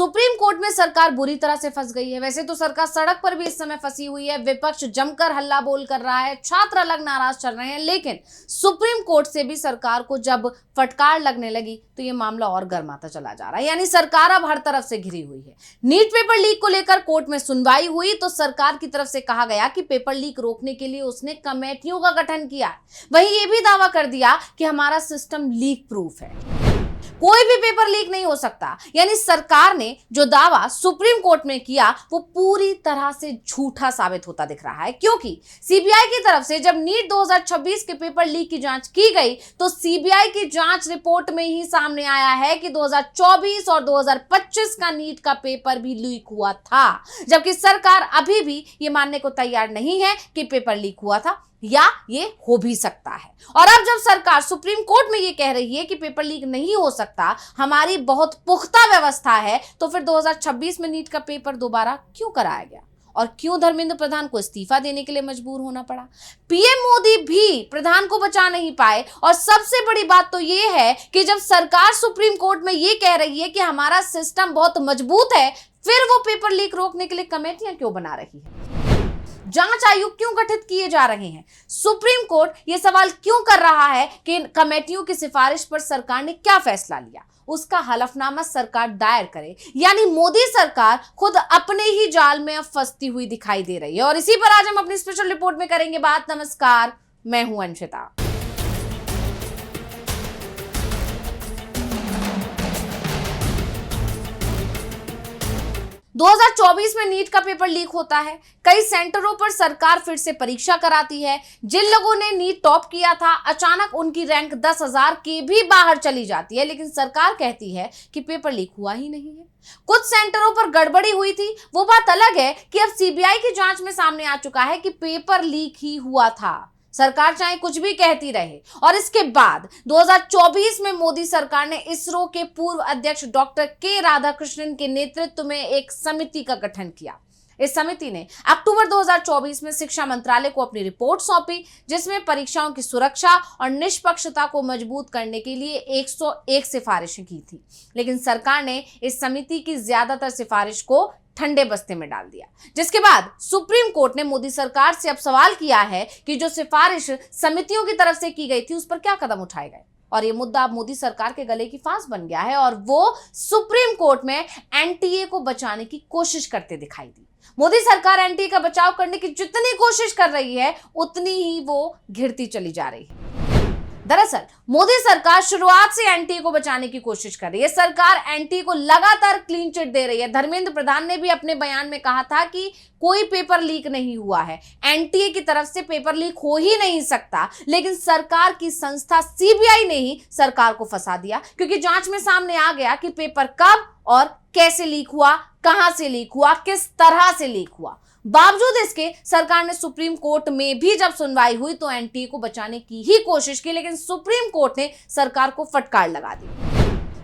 Supreme court में सरकार बुरी तरह से फंस गई है। वैसे तो सरकार सड़क पर भी इस समय फंसी हुई है, विपक्ष जमकर हल्ला बोल कर रहा है, छात्र अलग नाराज चल रहे हैं, लेकिन सुप्रीम कोर्ट से भी सरकार को जब फटकार लगने लगी तो ये मामला और गर्माता चला जा रहा है। यानी सरकार अब हर तरफ से घिरी हुई है। नीट पेपर लीक को लेकर कोर्ट में सुनवाई हुई तो सरकार की तरफ से कहा गया कि पेपर लीक रोकने के लिए उसने कमेटियों का गठन किया। वहीं ये भी दावा कर दिया कि हमारा सिस्टम लीक प्रूफ है, कोई भी पेपर लीक नहीं हो सकता। यानी सरकार ने जो दावा सुप्रीम कोर्ट में किया वो पूरी तरह से झूठा साबित होता दिख रहा है, क्योंकि सीबीआई की तरफ से जब नीट 2026 के पेपर लीक की जांच की गई तो सीबीआई की जांच रिपोर्ट में ही सामने आया है कि 2024 और 2025 का नीट का पेपर भी लीक हुआ था, जबकि सरकार अभी भी ये मानने को तैयार नहीं है कि पेपर लीक हुआ था या ये हो भी सकता है। और अब जब सरकार सुप्रीम कोर्ट में ये कह रही है कि पेपर लीक नहीं हो सकता, हमारी बहुत पुख्ता व्यवस्था है, तो फिर 2026 में नीट का पेपर दोबारा क्यों कराया गया और क्यों धर्मेंद्र प्रधान को इस्तीफा देने के लिए मजबूर होना पड़ा? पीएम मोदी भी प्रधान को बचा नहीं पाए। और सबसे बड़ी बात तो ये है कि जब सरकार सुप्रीम कोर्ट में ये कह रही है कि हमारा सिस्टम बहुत मजबूत है, फिर वो पेपर लीक रोकने के लिए कमेटियां क्यों बना रही है, जांच आयोग क्यों गठित किए जा रहे हैं? सुप्रीम कोर्ट यह सवाल क्यों कर रहा है कि इन कमेटियों की सिफारिश पर सरकार ने क्या फैसला लिया? उसका हलफनामा सरकार दायर करे। यानी मोदी सरकार खुद अपने ही जाल में अब फंसती हुई दिखाई दे रही है। और इसी पर आज हम अपनी स्पेशल रिपोर्ट में करेंगे बात। नमस्कार, मैं हूं अंशिता। 2024 में नीट का पेपर लीक होता है, कई सेंटरों पर सरकार फिर से परीक्षा कराती है। जिन लोगों ने नीट टॉप किया था, अचानक उनकी रैंक 10,000 के भी बाहर चली जाती है, लेकिन सरकार कहती है कि पेपर लीक हुआ ही नहीं है। कुछ सेंटरों पर गड़बड़ी हुई थी, वो बात अलग है कि अब सीबीआई की जांच में सामने आ चुका है कि पेपर लीक ही हुआ था। सरकार चाहे कुछ भी कहती रहे। और इसके बाद 2024 में मोदी सरकार ने इसरो के पूर्व अध्यक्ष डॉक्टर के राधाकृष्णन के नेतृत्व में एक समिति का गठन किया। इस समिति ने अक्टूबर 2024 में शिक्षा मंत्रालय को अपनी रिपोर्ट सौंपी, जिसमें परीक्षाओं की सुरक्षा और निष्पक्षता को मजबूत करने के लिए 101 सिफारिशें की थी। लेकिन सरकार ने इस समिति की ज्यादातर सिफारिश को ठंडे बस्ते में डाल दिया, जिसके बाद सुप्रीम कोर्ट ने मोदी सरकार से अब सवाल किया है कि जो सिफारिश समितियों की तरफ से की गई थी उस पर क्या कदम उठाए गए। और ये मुद्दा अब मोदी सरकार के गले की फांस बन गया है और वो सुप्रीम कोर्ट में एनटीए को बचाने की कोशिश करते दिखाई दी। मोदी सरकार एनटीए का बचाव करने की जितनी कोशिश कर रही है, उतनी ही वो घिरती चली जा रही है। दरअसल मोदी सरकार शुरुआत से एनटीए को बचाने की कोशिश कर रही है। सरकार एनटीए को लगातार क्लीन चिट दे रही है। धर्मेंद्र प्रधान ने भी अपने बयान में कहा था कि कोई पेपर लीक नहीं हुआ है, एनटीए की तरफ से पेपर लीक हो ही नहीं सकता। लेकिन सरकार की संस्था सीबीआई ने ही सरकार को फंसा दिया, क्योंकि जांच में सामने आ गया कि पेपर कब और कैसे लीक हुआ, कहां से लीक हुआ, किस तरह से लीक हुआ। बावजूद इसके सरकार ने सुप्रीम कोर्ट में भी जब सुनवाई हुई तो एनटीए को बचाने की ही कोशिश की, लेकिन सुप्रीम कोर्ट ने सरकार को फटकार लगा दी।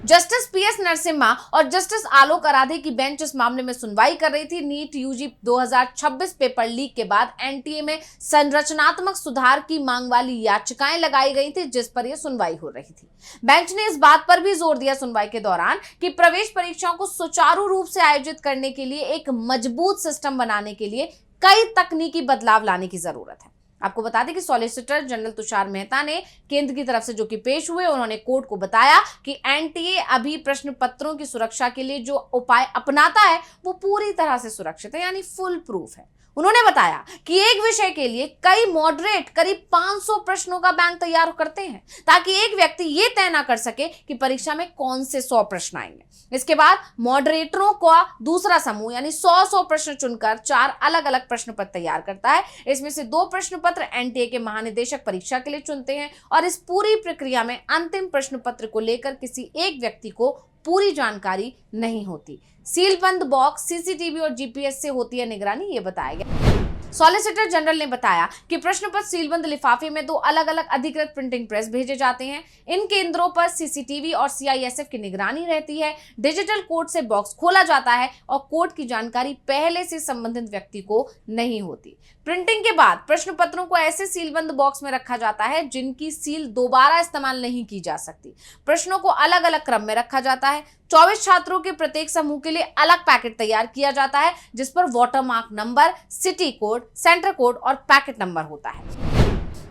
जस्टिस पीएस नरसिम्हा और जस्टिस आलोक आराधे की बेंच इस मामले में सुनवाई कर रही थी। नीट यूजी 2026 पेपर लीक के बाद एनटीए में संरचनात्मक सुधार की मांग वाली याचिकाएं लगाई गई थी, जिस पर यह सुनवाई हो रही थी। बेंच ने इस बात पर भी जोर दिया सुनवाई के दौरान कि प्रवेश परीक्षाओं को सुचारू रूप से आयोजित करने के लिए एक मजबूत सिस्टम बनाने के लिए कई तकनीकी बदलाव लाने की जरूरत है। आपको बता दें कि सॉलिसिटर जनरल तुषार मेहता ने केंद्र की तरफ से जो कि पेश हुए, उन्होंने कोर्ट को बताया कि एनटीए अभी प्रश्न पत्रों की सुरक्षा के लिए जो उपाय अपनाता है वो पूरी तरह से सुरक्षित है, यानी फुल प्रूफ है। उन्होंने बताया कि एक विषय के लिए कई मॉडरेट करीब 500 प्रश्नों का बैंक तैयार करते हैं, ताकि एक व्यक्ति ये तय ना कर सके कि परीक्षा में कौन से 100 प्रश्न आएंगे। इसके बाद मॉडरेटरों का दूसरा समूह यानी 100 प्रश्न चुनकर 4 अलग अलग प्रश्न पत्र तैयार करता है। इसमें से 2 प्रश्न पत्र एनटीए के महानिदेशक परीक्षा के लिए चुनते हैं और इस पूरी प्रक्रिया में अंतिम प्रश्न पत्र को लेकर किसी एक व्यक्ति को पूरी जानकारी नहीं होती। सीलबंद बॉक्स, सीसीटीवी और जीपीएस से होती है निगरानी, ये बताया गया। सॉलिसिटर जनरल ने बताया कि प्रश्न पत्र सीलबंद लिफाफे में 2 अलग-अलग अधिकृत प्रिंटिंग प्रेस भेजे जाते हैं। इन केंद्रों पर सीसीटीवी और सीआईएसएफ की निगरानी रहती है। डिजिटल कोड से बॉक्स खोला जाता है और कोड की जानकारी पहले से संबंधित व्यक्ति को नहीं होती। प्रिंटिंग के बाद प्रश्न पत्रों को ऐसे सीलबंद बॉक्स में रखा जाता है जिनकी सील दोबारा इस्तेमाल नहीं की जा सकती। प्रश्नों को अलग अलग क्रम में रखा जाता है। 24 छात्रों के प्रत्येक समूह के लिए अलग पैकेट तैयार किया जाता है जिस पर watermark number, city code, centre code और पैकेट नंबर होता है।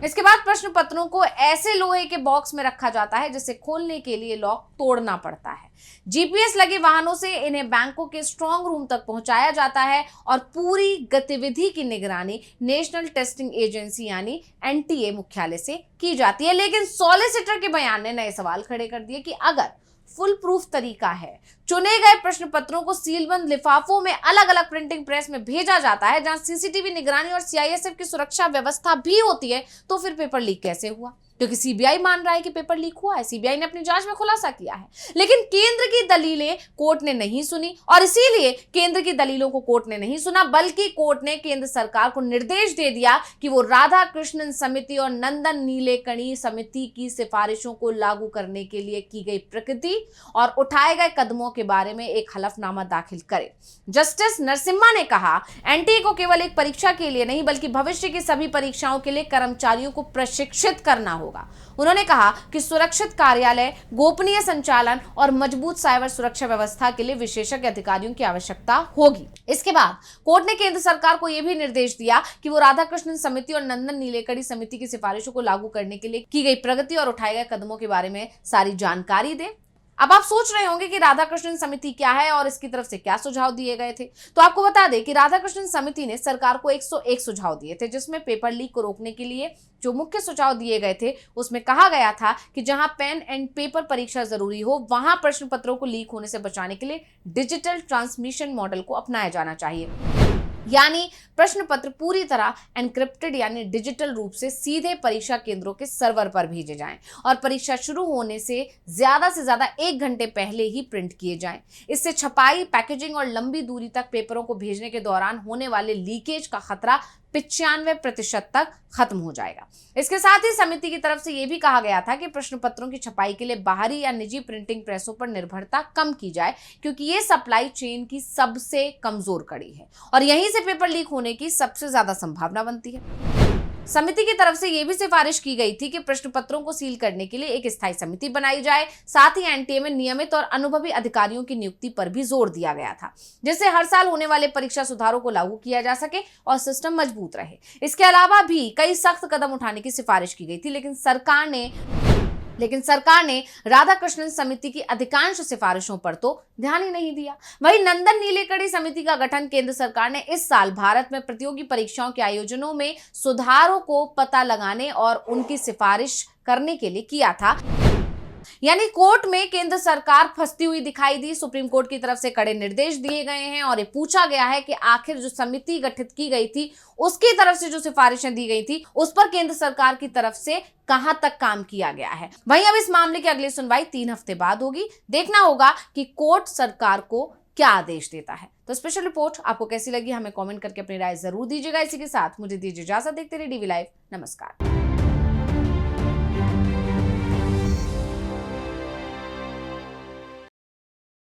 इसके बाद प्रश्न पत्रों को ऐसे लोहे के बॉक्स में रखा जाता है जिसे खोलने के लिए लॉक तोड़ना पड़ता है। जीपीएस लगे वाहनों से इन्हें बैंकों के स्ट्रांग रूम तक पहुंचाया जाता है और पूरी गतिविधि की निगरानी नेशनल टेस्टिंग एजेंसी यानी एनटीए मुख्यालय से की जाती है। लेकिन सॉलिसिटर के बयान ने नए सवाल खड़े कर दिए कि अगर फुल प्रूफ तरीका है, चुने गए प्रश्न पत्रों को सीलबंद लिफाफों में अलग अलग प्रिंटिंग प्रेस में भेजा जाता है जहां सीसीटीवी निगरानी और सीआईएसएफ की सुरक्षा व्यवस्था भी होती है, तो फिर पेपर लीक कैसे हुआ? क्योंकि सीबीआई मान रहा है कि पेपर लीक हुआ है, सीबीआई ने अपनी जांच में खुलासा किया है। लेकिन केंद्र की दलीलें कोर्ट ने नहीं सुनी और इसीलिए केंद्र की दलीलों को कोर्ट ने नहीं सुना, बल्कि कोर्ट ने केंद्र सरकार को निर्देश दे दिया कि वो राधा कृष्णन समिति और नंदन नीलेकणी समिति की सिफारिशों को लागू करने के लिए की गई प्रकृति और उठाए गए कदमों के बारे में एक हलफनामा दाखिल करे। जस्टिस नरसिम्हा ने कहा, एनटीए को केवल एक परीक्षा के लिए नहीं बल्कि भविष्य की सभी परीक्षाओं के लिए कर्मचारियों को प्रशिक्षित करना होगा। उन्होंने कहा कि सुरक्षित कार्यालय, गोपनीय संचालन और मजबूत साइबर सुरक्षा व्यवस्था के लिए विशेषज्ञ अधिकारियों की आवश्यकता होगी। इसके बाद कोर्ट ने केंद्र सरकार को यह भी निर्देश दिया कि वो राधाकृष्णन समिति और नंदन नीलेकणी समिति की सिफारिशों को लागू करने के लिए की गई प्रगति और उठाए गए कदमों के बारे में सारी जानकारी दे। अब आप सोच रहे होंगे कि राधाकृष्णन समिति क्या है और इसकी तरफ से क्या सुझाव दिए गए थे। तो आपको बता दें कि राधाकृष्णन समिति ने सरकार को 101 सुझाव दिए थे, जिसमें पेपर लीक को रोकने के लिए जो मुख्य सुझाव दिए गए थे उसमें कहा गया था कि जहां पेन एंड पेपर परीक्षा जरूरी हो वहां प्रश्न पत्रों को लीक होने से बचाने के लिए डिजिटल ट्रांसमिशन मॉडल को अपनाया जाना चाहिए, यानी प्रश्न पत्र पूरी तरह एनक्रिप्टेड यानी डिजिटल रूप से सीधे परीक्षा केंद्रों के सर्वर पर भेजे जाएं और परीक्षा शुरू होने से ज्यादा 1 घंटे पहले ही प्रिंट किए जाएं। इससे छपाई, पैकेजिंग और लंबी दूरी तक पेपरों को भेजने के दौरान होने वाले लीकेज का खतरा 95% तक खत्म हो जाएगा। इसके साथ ही समिति की तरफ से यह भी कहा गया था कि प्रश्न पत्रों की छपाई के लिए बाहरी या निजी प्रिंटिंग प्रेसों पर निर्भरता कम की जाए, क्योंकि ये सप्लाई चेन की सबसे कमजोर कड़ी है और यहीं से पेपर लीक होने की सबसे ज्यादा संभावना बनती है। समिति की तरफ से यह भी सिफारिश की गई थी कि प्रश्न पत्रों को सील करने के लिए एक स्थायी समिति बनाई जाए। साथ ही एनटीए में नियमित और अनुभवी अधिकारियों की नियुक्ति पर भी जोर दिया गया था, जिससे हर साल होने वाले परीक्षा सुधारों को लागू किया जा सके और सिस्टम मजबूत रहे। इसके अलावा भी कई सख्त कदम उठाने की सिफारिश की गई थी, लेकिन सरकार ने राधाकृष्णन समिति की अधिकांश सिफारिशों पर तो ध्यान ही नहीं दिया। वहीं नंदन नीलेकणी समिति का गठन केंद्र सरकार ने इस साल भारत में प्रतियोगी परीक्षाओं के आयोजनों में सुधारों को पता लगाने और उनकी सिफारिश करने के लिए किया था। यानी कोर्ट में केंद्र सरकार फंसती हुई दिखाई दी। सुप्रीम कोर्ट की तरफ से कड़े निर्देश दिए गए हैं और ये पूछा गया है कि आखिर जो समिति गठित की गई थी उसकी तरफ से जो सिफारिशें दी गई थी उस पर केंद्र सरकार की तरफ से कहां तक काम किया गया है। वहीं अब इस मामले की अगली सुनवाई 3 हफ्ते बाद होगी। देखना होगा कि कोर्ट सरकार को क्या आदेश देता है। तो स्पेशल रिपोर्ट आपको कैसी लगी हमें कमेंट करके अपनी राय जरूर दीजिएगा। इसी के साथ मुझे दीजिए इजाजत। देखते रहिए डीवी लाइव। नमस्कार।